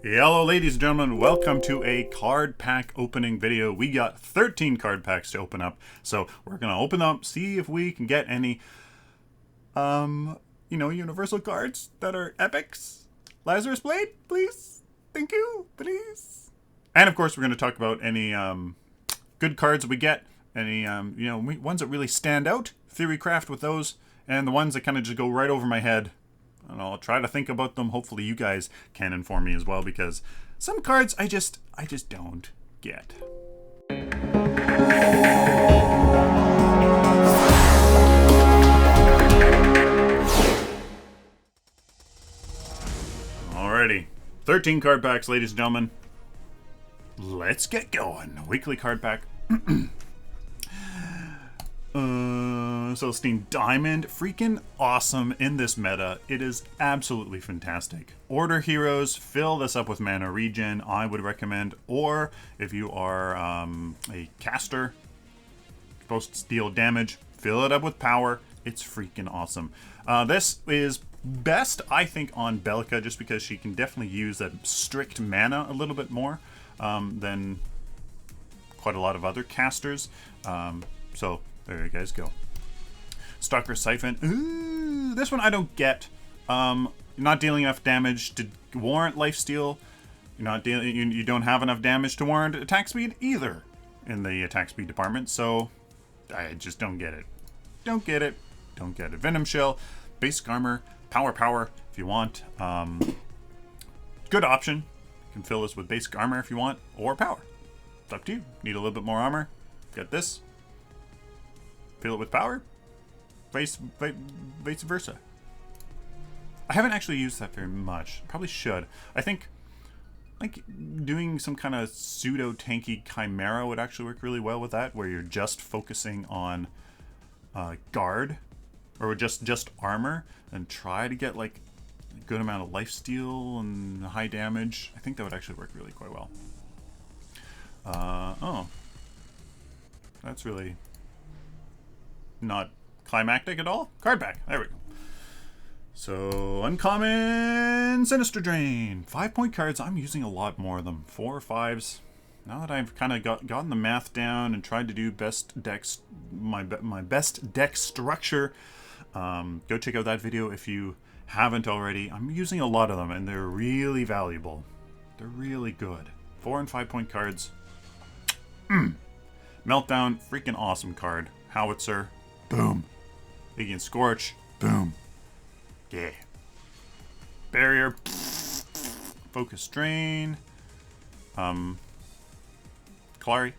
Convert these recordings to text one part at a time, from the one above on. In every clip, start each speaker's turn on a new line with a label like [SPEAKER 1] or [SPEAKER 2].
[SPEAKER 1] Hello ladies and gentlemen, welcome to a card pack opening video. We got 13 card packs to open up, so we're gonna open up, see if we can get any universal cards that are epics. Lazarus Blade, please. Thank you, please. And of course we're gonna talk about any good cards we get, any ones that really stand out, Theorycraft with those, and the ones that kind of just go right over my head. And I'll try to think about them. Hopefully you guys can inform me as well, because some cards I just don't get. Alrighty. 13 card packs, ladies and gentlemen. Let's get going. Weekly card pack. Celestine Diamond, freaking awesome in this meta. It is absolutely fantastic. Order heroes, fill this up with mana regen, I would recommend. Or if you are a caster, supposed to deal damage, fill it up with power. It's freaking awesome. This is best, I think, on Belka, just because she can definitely use that strict mana a little bit more than quite a lot of other casters. So there you guys go. Stalker Sylphin. Ooh, this one I don't get. Not dealing enough damage to warrant lifesteal. You don't have enough damage to warrant attack speed either in the attack speed department. So I just don't get it. Don't get it. Venom Shell, basic armor, power if you want. Good option. You can fill this with basic armor if you want, or power. It's up to you. Need a little bit more armor? Get this. Fill it with power. Vice versa. I haven't actually used that very much. Probably should. I think like doing some kind of pseudo tanky chimera would actually work really well with that, where you're just focusing on guard or just armor and try to get like a good amount of lifesteal and high damage. I think that would actually work really quite well. Oh, that's really not climactic at all. Card back. There we go. So, uncommon Sinister Drain. 5-point cards. I'm using a lot more of them. 4 or 5s. Now that I've kind of gotten the math down and tried to do best decks, my best deck structure, go check out that video if you haven't already. I'm using a lot of them, and they're really valuable. They're really good. 4 and 5-point cards. Meltdown. Freaking awesome card. Howitzer. Boom. Legion Scorch. Boom. Yeah. Barrier. Focus Drain. Clary.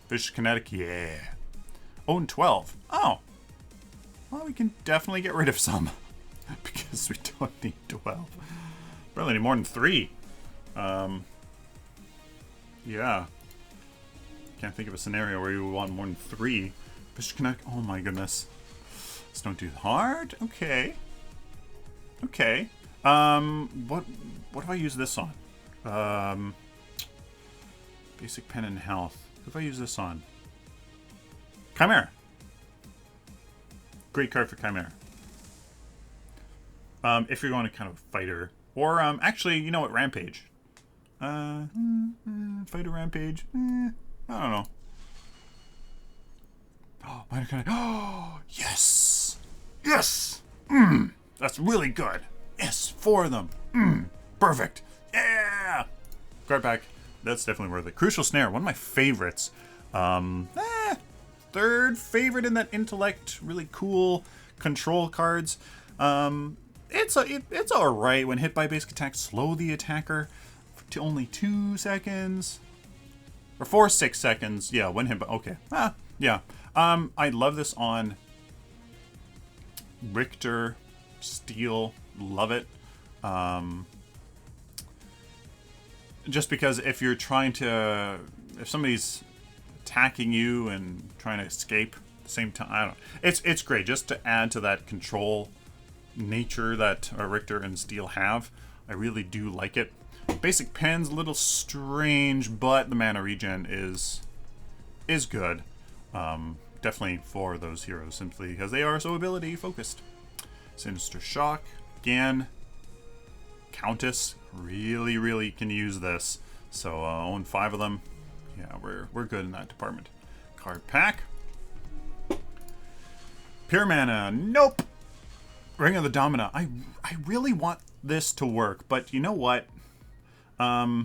[SPEAKER 1] Vicious Kinetic. Yeah. Oh, and 12. Oh. Well, we can definitely get rid of some. Because we don't need 12. Probably need more than 3. Yeah. Can't think of a scenario where you would want more than 3. Vicious Kinetic. Oh my goodness. Let's don't do hard. Okay. Okay. What if I use this on? Basic Pen and Health. What if I use this on? Chimera. Great card for Chimera. If you're going to kind of fighter. Or, actually, you know what? Rampage. Fighter Rampage. I don't know. Oh, minor kinetic. Oh, yes! Yes! That's really good. Yes, 4 of them. Perfect. Yeah! Card back. That's definitely worth it. Crucial Snare, one of my favorites. Third favorite in that intellect. Really cool control cards. It's alright when hit by basic attack. Slow the attacker to only 2 seconds. Or 4, 6 seconds. Yeah, when hit by... Okay. Yeah. I love this on Richter, Steel, love it. Just because if you're trying to, if somebody's attacking you and trying to escape at the same time, I don't know. It's great just to add to that control nature that Richter and Steel have. I really do like it. Basic Pen's a little strange, but the mana regen is good. Definitely for those heroes, simply because they are so ability focused. Sinister Shock, again. Countess, really can use this. So own 5 of them. Yeah, we're good in that department. Card pack. Pure mana. Nope. Ring of the Domina. I really want this to work, but you know what? I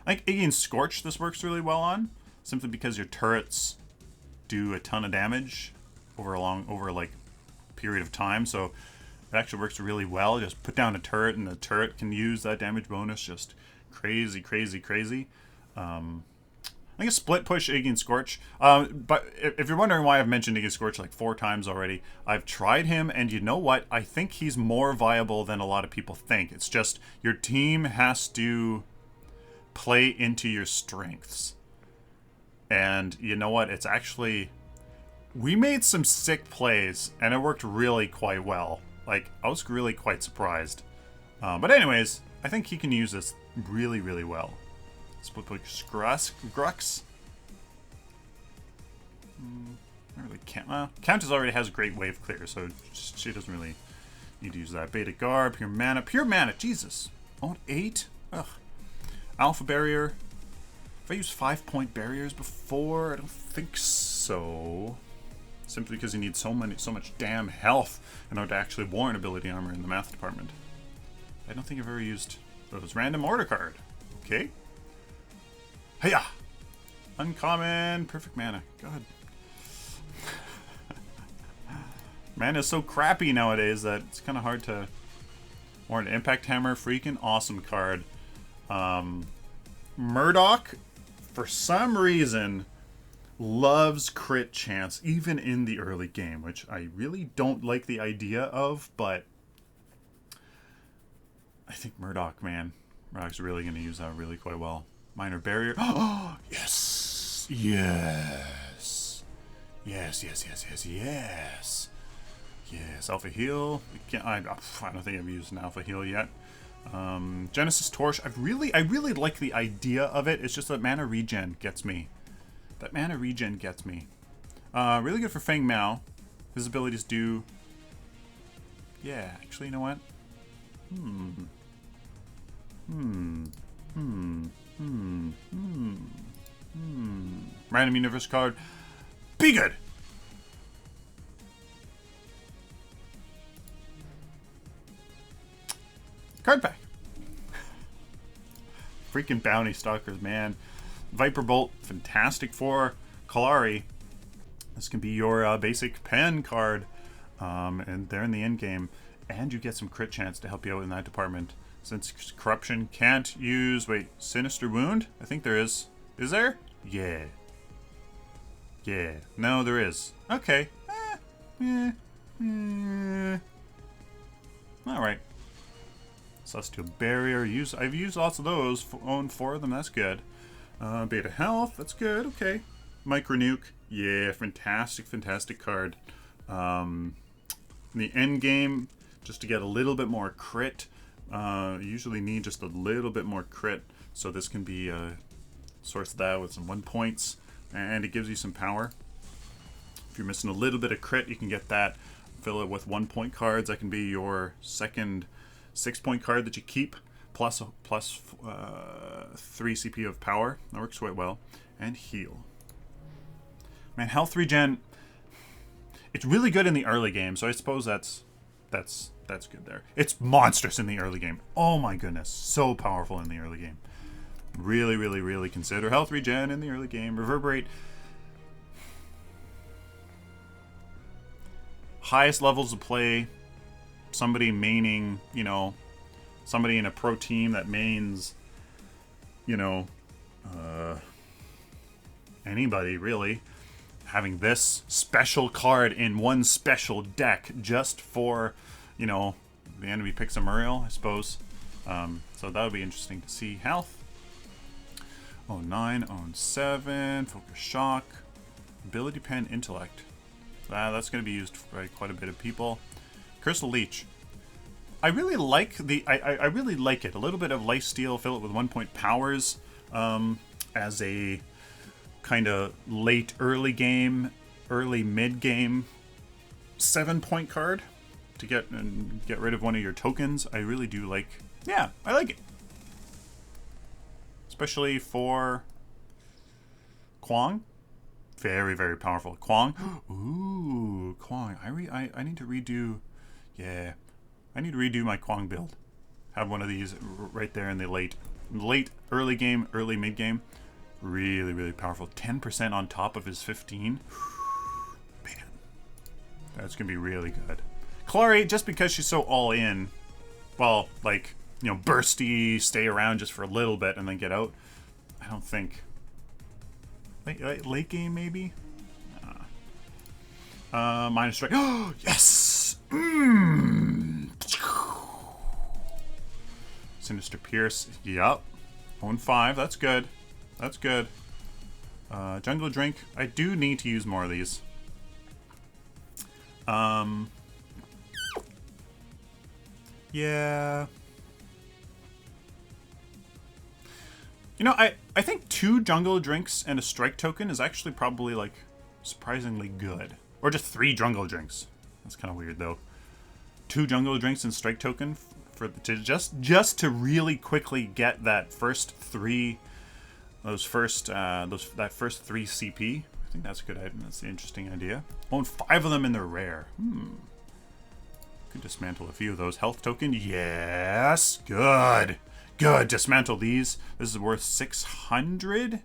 [SPEAKER 1] think Iggy and Scorch this works really well on, simply because your turrets do a ton of damage over like period of time. So it actually works really well. Just put down a turret and the turret can use that damage bonus. Just crazy. I think a split push Iggy and Scorch. But if you're wondering why I've mentioned Iggy and Scorch like 4 times already, I've tried him, and you know what? I think he's more viable than a lot of people think. It's just your team has to play into your strengths. And you know what? It's actually... We made some sick plays, and it worked really quite well. Like, I was really quite surprised. But anyways, I think he can use this really well. Split push Grux. I really can't. Countess already has great wave clear, so she doesn't really need to use that. Beta Garb, Pure Mana, Jesus. Own 8? Ugh. Alpha Barrier. Have I used 5-point barriers before? I don't think so. Simply because you need so much damn health in order to actually warrant ability armor in the math department. I don't think I've ever used those. Random order card. Okay. Hiya! Uncommon, perfect mana. God. Mana is so crappy nowadays that it's kind of hard to warrant. Impact Hammer, freaking awesome card. Murdoch, for some reason, loves crit chance, even in the early game, which I really don't like the idea of, but I think Murdoch's really going to use that really quite well. Minor Barrier. Oh, yes. Yes. Alpha Heal. I don't think I've used an Alpha Heal yet. Genesis Torch. I really like the idea of it. It's just that mana regen gets me. Really good for Feng Mao. His abilities do... Yeah, actually, you know what? Random universe card. Be good! Card pack. Freaking Bounty Stalkers, man. Viper Bolt, fantastic for Kalari. This can be your basic pen card. And they're in the end game. And you get some crit chance to help you out in that department. Since Corruption can't use... Wait, Sinister Wound? I think there is. Is there? Yeah. No, there is. Okay. Alright. Celestial Barrier. I've used lots of those. Own 4 of them. That's good. Beta Health. That's good. Okay. Micro Nuke. Yeah, fantastic card. In the end game, just to get a little bit more crit... you usually need just a little bit more crit, so this can be source that with some 1 points, and it gives you some power. If you're missing a little bit of crit, you can get that, fill it with 1 point cards. That can be your second 6-point card that you keep, plus 3 CP of power. That works quite well. And heal. Man, health regen, it's really good in the early game, so I suppose that's good there. It's monstrous in the early game. Oh my goodness. So powerful in the early game. Really consider health regen in the early game. Reverberate. Highest levels of play. Somebody maining, somebody in a pro team that mains, anybody really. Having this special card in one special deck just for... the enemy picks a Muriel, I suppose. So that would be interesting to see. Health. 09, 07, Focus Shock. Ability Pen, Intellect. That's going to be used by quite a bit of people. Crystal Leech. I really like I really like it. A little bit of lifesteal, fill it with 1 point powers as a kind of late early game, early mid game 7-point card. to get rid of one of your tokens, I really do like. Yeah, I like it. Especially for Kwang. Very, very powerful. Kwang. Ooh, Kwang. I need to redo. Yeah, I need to redo my Kwang build. Have one of these right there in the late early game, early mid game. Really, really powerful. 10% on top of his 15. Man, that's gonna be really good. Clary, just because she's so all in, well, like, you know, bursty, stay around just for a little bit and then get out. I don't think. Late game, maybe? Minus strike. Oh, yes! Sinister Pierce. Yup. Own 5. That's good. That's good. Jungle Drink. I do need to use more of these. Yeah. You know, I think 2 jungle drinks and a strike token is actually probably, like, surprisingly good. Or just 3 jungle drinks. That's kind of weird, though. 2 jungle drinks and strike token for just to really quickly get that first 3, that first 3 CP. I think that's a good item. That's an interesting idea. Own 5 of them and they're rare. Could dismantle a few of those. Health token. Yes. Good. Good. Dismantle these. This is worth 600.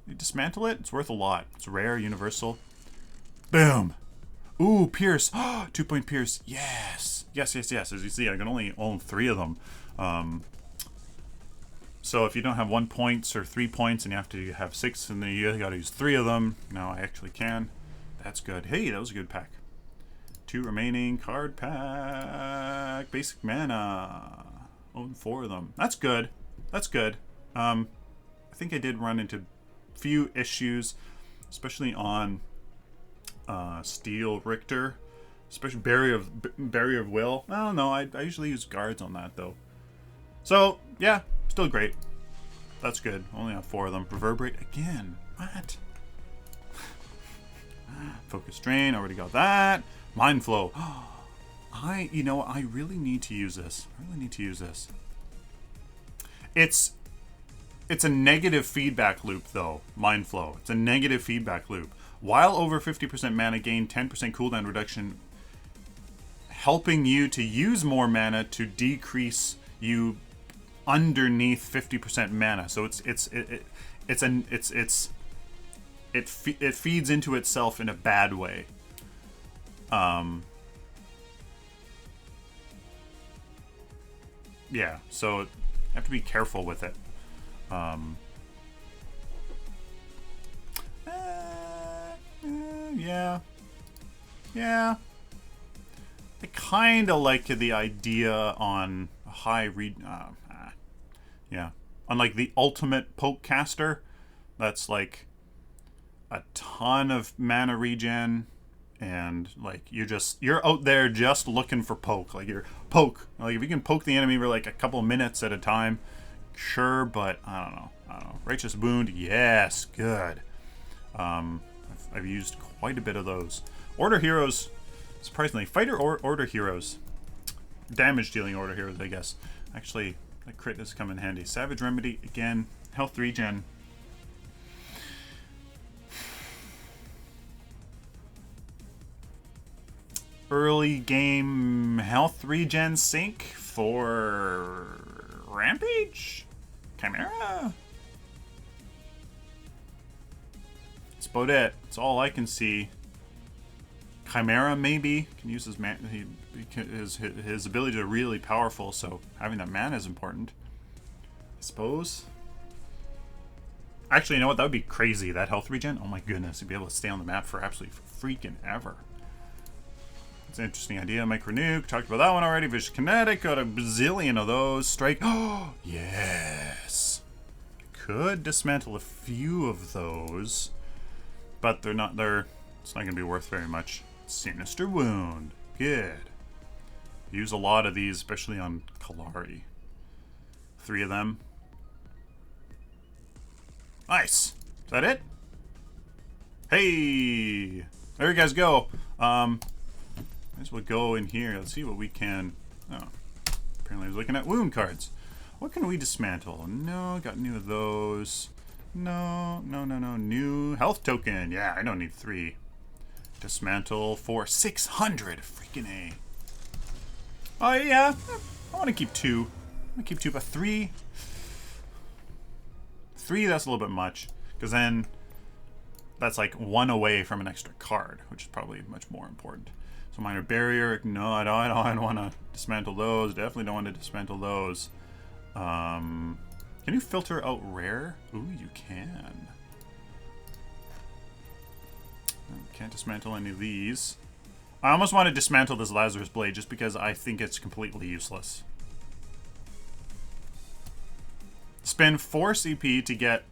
[SPEAKER 1] You dismantle it. It's worth a lot. It's rare, universal. Boom. Ooh, Pierce. 2-point Pierce. Yes. Yes, yes, yes. As you see, I can only own 3 of them. So if you don't have 1 point or 3 points and you have to have 6 and then you gotta use 3 of them. Now I actually can. That's good. Hey, that was a good pack. 2 remaining. Card pack. Basic mana. Own 4 of them. That's good. That's good. I think I did run into few issues, especially on Steel Richter, especially Barrier of Will. I don't know. I usually use guards on that though. So yeah, still great. That's good. Only have 4 of them. Reverberate again. What? Focus Drain. Already got that. Mind Flow. You know, I really need to use this. I really need to use this. It's a negative feedback loop, though. Mind Flow. It's a negative feedback loop. While over 50% mana gain, 10% cooldown reduction, helping you to use more mana to decrease you underneath 50% mana. So it feeds into itself in a bad way. Yeah, so you have to be careful with it. Yeah. Yeah. I kind of like the idea on a high read. Yeah. On like the ultimate poke caster, that's like a ton of mana regen. And like you're out there just looking for poke. Like you're poke. Like if you can poke the enemy for like a couple minutes at a time, sure. But I don't know. Righteous Wound, yes, good. I've used quite a bit of those. Order heroes, surprisingly, fighter or order heroes, damage dealing order heroes, I guess. Actually, that crit has come in handy. Savage Remedy again. Health regen. Early game health regen sync for Rampage? Chimera? That's about it. That's all I can see. Chimera maybe can use his his ability to really powerful, so having that mana is important, I suppose. Actually, you know what? That would be crazy. That health regen. Oh my goodness, you'd be able to stay on the map for absolutely freaking ever. It's an interesting idea. Micro Nuke, talked about that one already. Vicious Kinetic, got a bazillion of those. Strike. Oh, yes. Could dismantle a few of those, but it's not going to be worth very much. Sinister Wound. Good. Use a lot of these, especially on Kalari. 3 of them. Nice. Is that it? Hey! There you guys go. Might as well go in here. Let's see what we can... Oh, apparently I was looking at wound cards. What can we dismantle? No, got new of those. No. New health token. Yeah, I don't need 3. Dismantle for 600. Freaking A. Oh, yeah. I want to keep 2. I want to keep 2, but 3... 3, that's a little bit much. Because then that's like 1 away from an extra card, which is probably much more important. So minor barrier. No, I don't want to dismantle those. Definitely don't want to dismantle those. Can you filter out rare? Ooh, you can. Can't dismantle any of these. I almost want to dismantle this Lazarus Blade just because I think it's completely useless. Spend 4 CP to get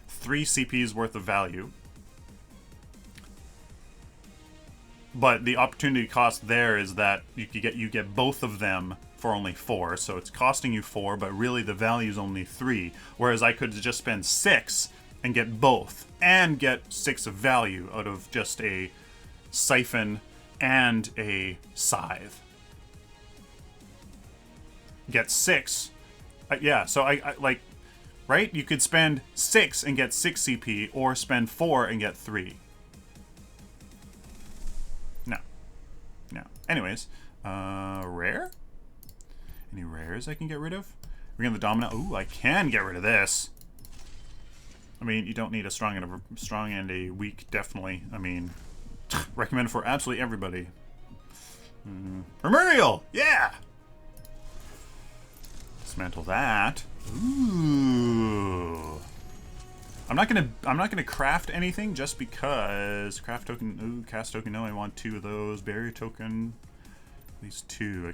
[SPEAKER 1] 3 CP's worth of value. But the opportunity cost there is that you get both of them for only 4, so it's costing you 4, but really the value is only 3. Whereas I could just spend 6 and get both, and get 6 of value out of just a Sylphin and a Scythe. Get 6. Yeah, so I like, right? You could spend 6 and get 6 CP, or spend 4 and get 3. No. Anyways, rare? Any rares I can get rid of? We're gonna the dominant. Ooh, I can get rid of this. I mean, you don't need a strong and a weak, definitely. I mean, recommend for absolutely everybody. Primordial! Yeah! Dismantle that. Ooh. I'm not gonna craft anything just because craft token. Ooh, cast token. No, I want 2 of those. Barrier token. At least 2.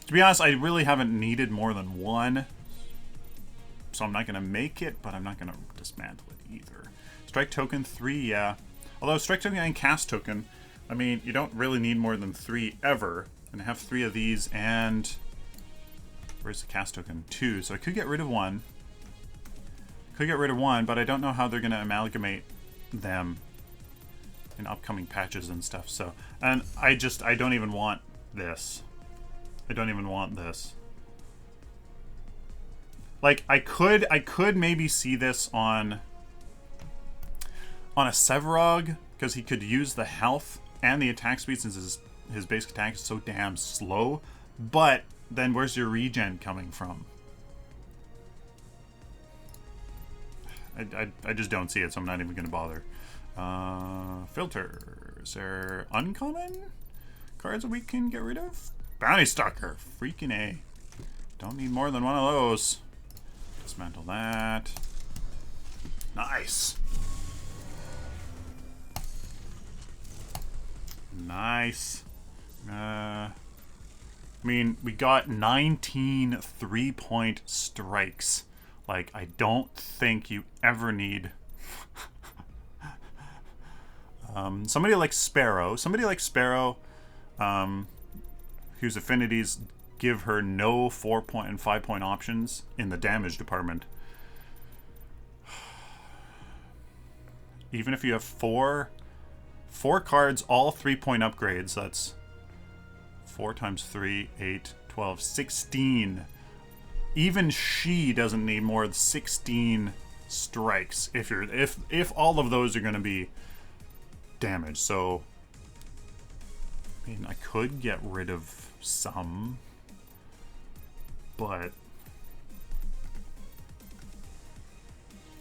[SPEAKER 1] To be honest, I really haven't needed more than 1, so I'm not gonna make it, but I'm not gonna dismantle it either. Strike token 3, yeah. Although strike token and cast token, I mean, you don't really need more than 3 ever, and I have 3 of these. And where's the cast token? 2. So I could get rid of 1. But I don't know how they're going to amalgamate them in upcoming patches and stuff. So, and I don't even want this. I don't even want this. Like, I could maybe see this on a Sevarog, because he could use the health and the attack speed since his basic attack is so damn slow. But then where's your regen coming from? I just don't see it, so I'm not even going to bother. Filter. Is there uncommon cards that we can get rid of? Bounty Stalker. Freaking A. Don't need more than 1 of those. Dismantle that. Nice. Nice. I mean, we got 19 3-point strikes. Like, I don't think you ever need somebody like Sparrow. Whose affinities give her no 4-point and 5-point options in the damage department. Even if you have 4 cards, all 3-point upgrades, that's 4 times 3, 8, 12, 16. Even she doesn't need more than 16 strikes if all of those are going to be damage. So, I mean, I could get rid of some, but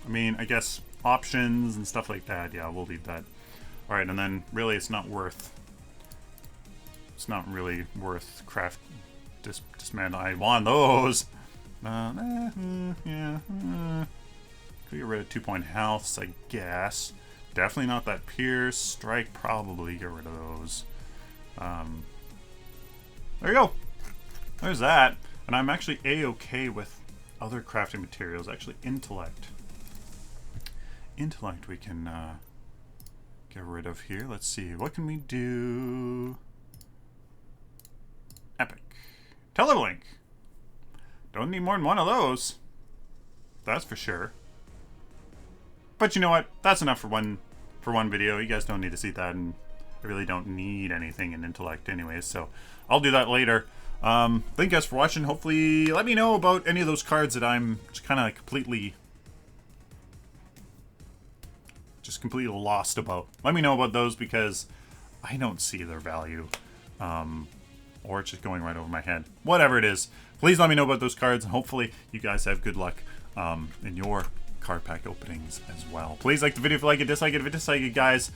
[SPEAKER 1] I mean, I guess options and stuff like that. Yeah, we'll leave that. All right, and then really, it's not really worth craft dismantle. I want those. Yeah. Could get rid of 2-point healths, I guess. Definitely not that Pierce. Strike, probably get rid of those. There you go. There's that. And I'm actually A-okay with other crafting materials. Actually, intellect. Intellect we can get rid of here. Let's see. What can we do? Epic. Teleblink. Don't need more than 1 of those. That's for sure. But you know what? That's enough for one video. You guys don't need to see that in I really don't need anything in intellect anyways, so I'll do that later. Thank you guys for watching. Hopefully, let me know about any of those cards that I'm just kind of completely lost about. Let me know about those, because I don't see their value. Or it's just going right over my head. Whatever it is, please let me know about those cards, and hopefully you guys have good luck in your card pack openings as well. Please like the video if you like it, dislike it if you dislike it, guys.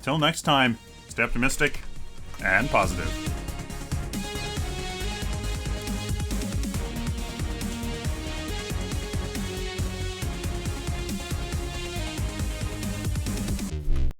[SPEAKER 1] Till next time, stay optimistic and positive.